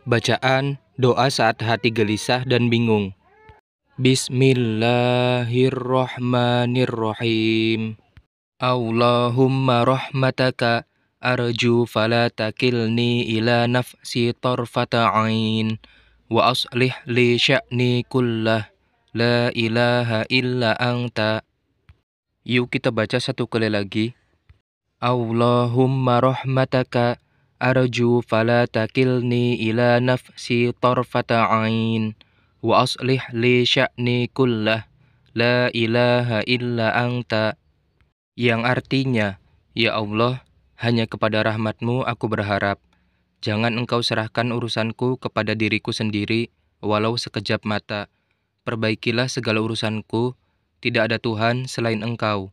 Bacaan doa saat hati gelisah dan bingung. Bismillahirrahmanirrahim. Allahumma rahmataka arju fala takilni ila nafsi tarfata ain wa aslih li sya'ni kullah la ilaha illa anta. Yuk kita baca satu kali lagi. Allahumma rahmataka arju fala takilni ila nafsi tarfata ain wa aslih li sya'ni kullah la ilaha illa anta. Yang artinya, ya Allah, hanya kepada rahmat-Mu aku berharap. Jangan Engkau serahkan urusanku kepada diriku sendiri, walau sekejap mata. Perbaikilah segala urusanku, tidak ada Tuhan selain Engkau.